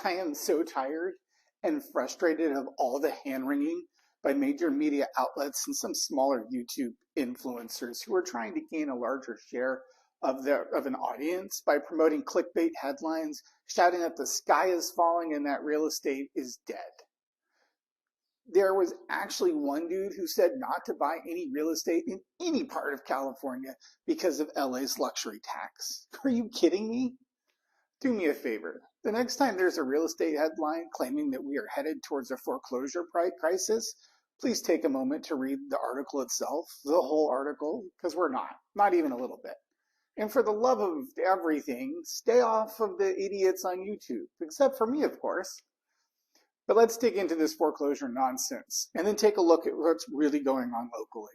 I am so tired and frustrated of all the hand-wringing by major media outlets and some smaller YouTube influencers who are trying to gain a larger share of an audience by promoting clickbait headlines, shouting that the sky is falling and that real estate is dead. There was actually one dude who said not to buy any real estate in any part of California because of LA's luxury tax. Are you kidding me? Do me a favor. The next time there's a real estate headline claiming that we are headed towards a foreclosure crisis, please take a moment to read the article itself, the whole article, because we're not even a little bit. And for the love of everything, stay off of the idiots on YouTube, except for me, of course. But let's dig into this foreclosure nonsense and then take a look at what's really going on locally.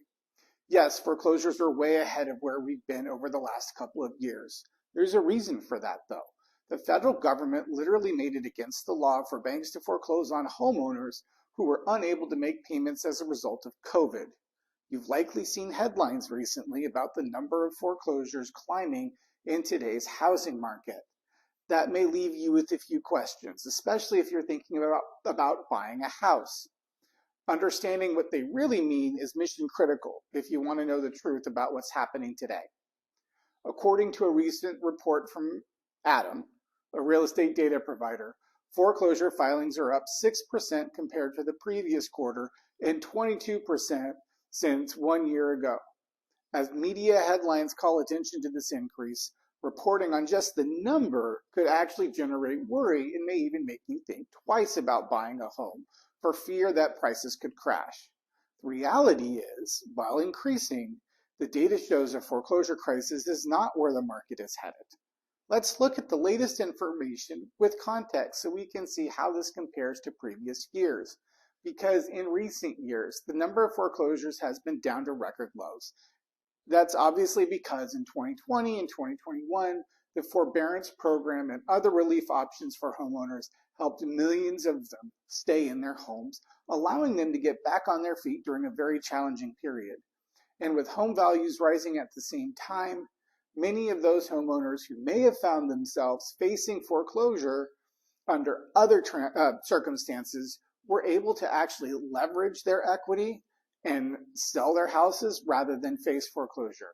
Yes, foreclosures are way ahead of where we've been over the last couple of years. There's a reason for that, though. The federal government literally made it against the law for banks to foreclose on homeowners who were unable to make payments as a result of COVID. You've likely seen headlines recently about the number of foreclosures climbing in today's housing market. That may leave you with a few questions, especially if you're thinking about buying a house. Understanding what they really mean is mission critical if you want to know the truth about what's happening today. According to a recent report from Adam, a real estate data provider, foreclosure filings are up 6% compared to the previous quarter and 22% since 1 year ago. As media headlines call attention to this increase, reporting on just the number could actually generate worry and may even make you think twice about buying a home for fear that prices could crash. The reality is, while increasing, the data shows a foreclosure crisis is not where the market is headed. Let's look at the latest information with context so we can see how this compares to previous years. Because in recent years, the number of foreclosures has been down to record lows. That's obviously because in 2020 and 2021, the forbearance program and other relief options for homeowners helped millions of them stay in their homes, allowing them to get back on their feet during a very challenging period. And with home values rising at the same time, many of those homeowners who may have found themselves facing foreclosure under other circumstances were able to actually leverage their equity and sell their houses rather than face foreclosure.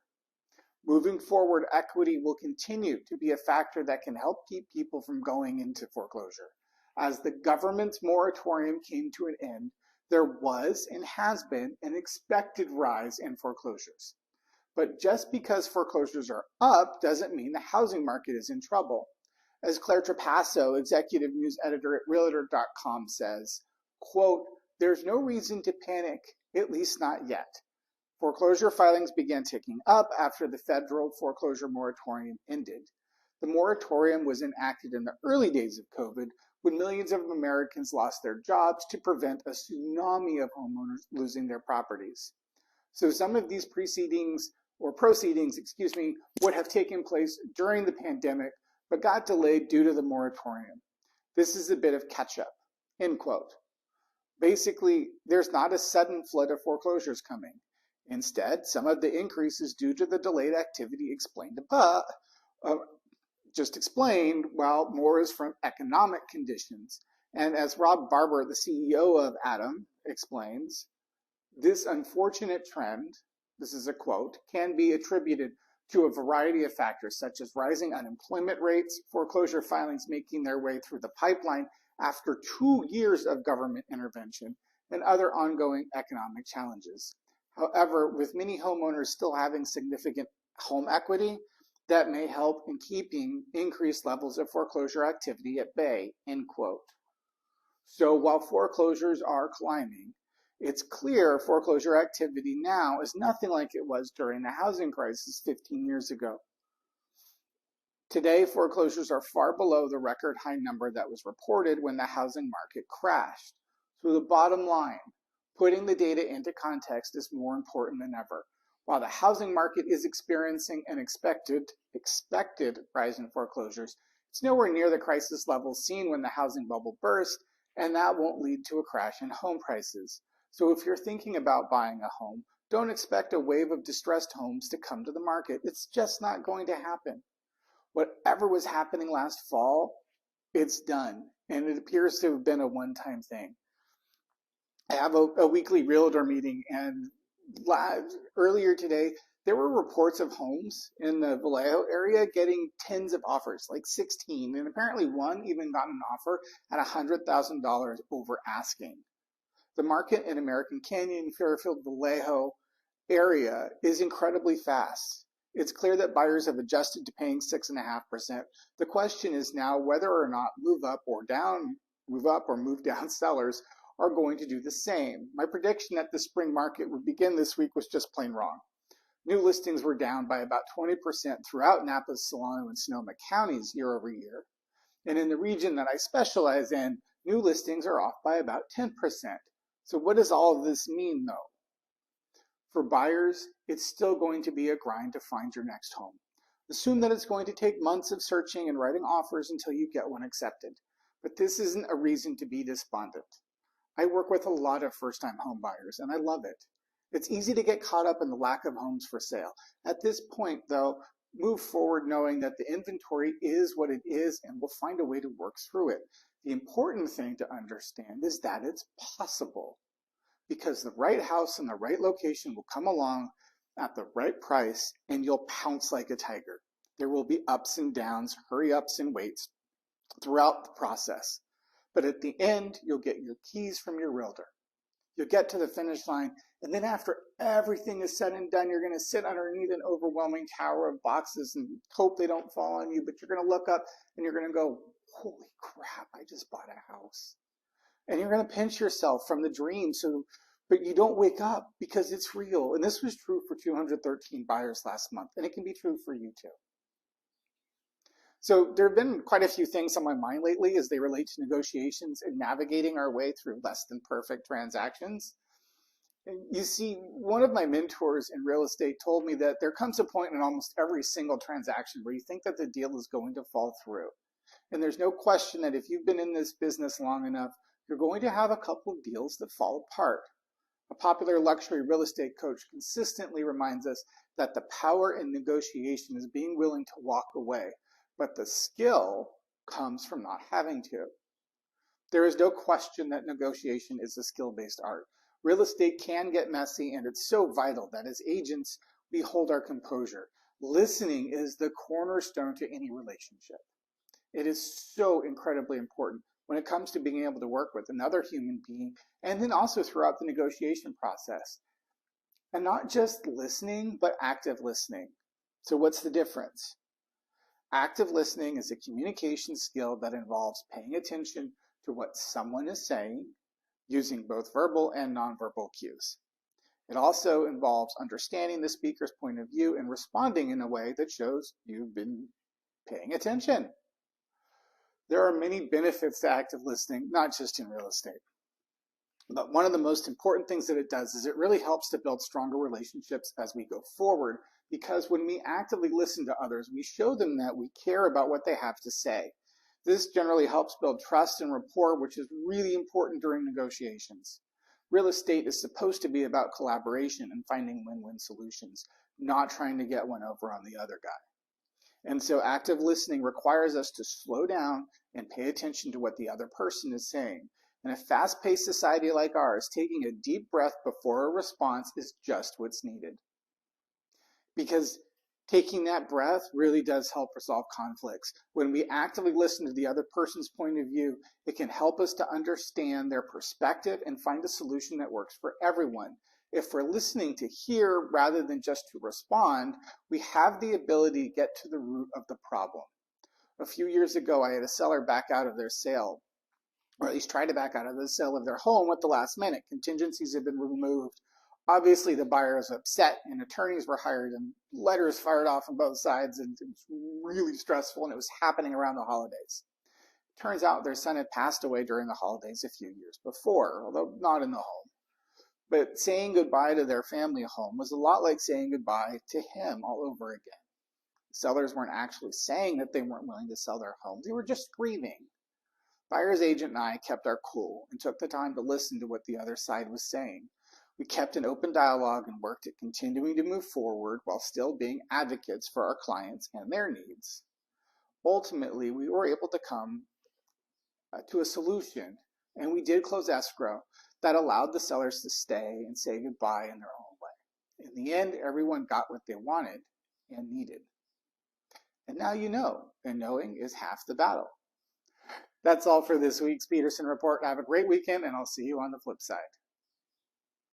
Moving forward, equity will continue to be a factor that can help keep people from going into foreclosure. As the government's moratorium came to an end, there was and has been an expected rise in foreclosures. But just because foreclosures are up doesn't mean the housing market is in trouble. As Claire Trapasso, executive news editor at Realtor.com says, quote, "There's no reason to panic, at least not yet. Foreclosure filings began ticking up after the federal foreclosure moratorium ended. The moratorium was enacted in the early days of COVID when millions of Americans lost their jobs to prevent a tsunami of homeowners losing their properties. So some of these proceedings would have taken place during the pandemic, but got delayed due to the moratorium. This is a bit of catch up," end quote. Basically, there's not a sudden flood of foreclosures coming. Instead, some of the increase is due to the delayed activity just explained, while more is from economic conditions. And as Rob Barber, the CEO of Adam, explains, this unfortunate trend, this is a quote, can be attributed to a variety of factors such as rising unemployment rates, foreclosure filings making their way through the pipeline after 2 years of government intervention, and other ongoing economic challenges. However, with many homeowners still having significant home equity, that may help in keeping increased levels of foreclosure activity at bay, end quote. So while foreclosures are climbing, it's clear foreclosure activity now is nothing like it was during the housing crisis 15 years ago. Today, foreclosures are far below the record high number that was reported when the housing market crashed. So the bottom line, putting the data into context is more important than ever. While the housing market is experiencing an expected rise in foreclosures, it's nowhere near the crisis levels seen when the housing bubble burst, and that won't lead to a crash in home prices. So if you're thinking about buying a home, don't expect a wave of distressed homes to come to the market. It's just not going to happen. Whatever was happening last fall, it's done. and it appears to have been a one-time thing. I have a weekly realtor meeting, and earlier today, there were reports of homes in the Vallejo area getting tens of offers, like 16, and apparently one even got an offer at $100,000 over asking. The market in American Canyon, Fairfield, Vallejo area is incredibly fast. It's clear that buyers have adjusted to paying 6.5%. The question is now whether or not move up or move down sellers are going to do the same. My prediction that the spring market would begin this week was just plain wrong. New listings were down by about 20% throughout Napa, Solano, and Sonoma counties year over year. And in the region that I specialize in, new listings are off by about 10%. So what does all of this mean, though? For buyers, it's still going to be a grind to find your next home. Assume that it's going to take months of searching and writing offers until you get one accepted. But this isn't a reason to be despondent. I work with a lot of first-time home buyers, and I love it. It's easy to get caught up in the lack of homes for sale. At this point, though, move forward knowing that the inventory is what it is, and we'll find a way to work through it. The important thing to understand is that it's possible, because the right house in the right location will come along at the right price, and you'll pounce like a tiger. There will be ups and downs, hurry-ups and waits throughout the process. But at the end, you'll get your keys from your realtor. You'll get to the finish line, and then after everything is said and done, you're going to sit underneath an overwhelming tower of boxes and hope they don't fall on you, but you're going to look up and you're going to go, holy crap, I just bought a house. And you're going to pinch yourself from the dream, but you don't wake up because it's real. And this was true for 213 buyers last month, and it can be true for you too. So there have been quite a few things on my mind lately as they relate to negotiations and navigating our way through less than perfect transactions. And you see, one of my mentors in real estate told me that there comes a point in almost every single transaction where you think that the deal is going to fall through. And there's no question that if you've been in this business long enough, you're going to have a couple of deals that fall apart. A popular luxury real estate coach consistently reminds us that the power in negotiation is being willing to walk away, but the skill comes from not having to. There is no question that negotiation is a skill-based art. Real estate can get messy, and it's so vital that as agents, we hold our composure. Listening is the cornerstone to any relationship. It is so incredibly important when it comes to being able to work with another human being, and then also throughout the negotiation process. And not just listening, but active listening. So what's the difference? Active listening is a communication skill that involves paying attention to what someone is saying, using both verbal and nonverbal cues. It also involves understanding the speaker's point of view and responding in a way that shows you've been paying attention. There are many benefits to active listening, not just in real estate. But one of the most important things that it does is it really helps to build stronger relationships as we go forward, because when we actively listen to others, we show them that we care about what they have to say. This generally helps build trust and rapport, which is really important during negotiations. Real estate is supposed to be about collaboration and finding win-win solutions, not trying to get one over on the other guy. And so active listening requires us to slow down and pay attention to what the other person is saying. In a fast-paced society like ours, taking a deep breath before a response is just what's needed. Because taking that breath really does help resolve conflicts. When we actively listen to the other person's point of view, it can help us to understand their perspective and find a solution that works for everyone. If we're listening to hear rather than just to respond, we have the ability to get to the root of the problem. A few years ago, I had a seller back out of their sale, or at least try to back out of the sale of their home at the last minute. Contingencies had been removed. Obviously, the buyer was upset, and attorneys were hired, and letters fired off on both sides, and it was really stressful, and it was happening around the holidays. Turns out their son had passed away during the holidays a few years before, although not in the home. But saying goodbye to their family home was a lot like saying goodbye to him all over again. Sellers weren't actually saying that they weren't willing to sell their home. They were just grieving. Buyer's agent and I kept our cool and took the time to listen to what the other side was saying. We kept an open dialogue and worked at continuing to move forward while still being advocates for our clients and their needs. Ultimately, we were able to come to a solution, and we did close escrow that allowed the sellers to stay and say goodbye in their own way. In the end, everyone got what they wanted and needed. And now you know, and knowing is half the battle. That's all for this week's Peterson Report. Have a great weekend, and I'll see you on the flip side.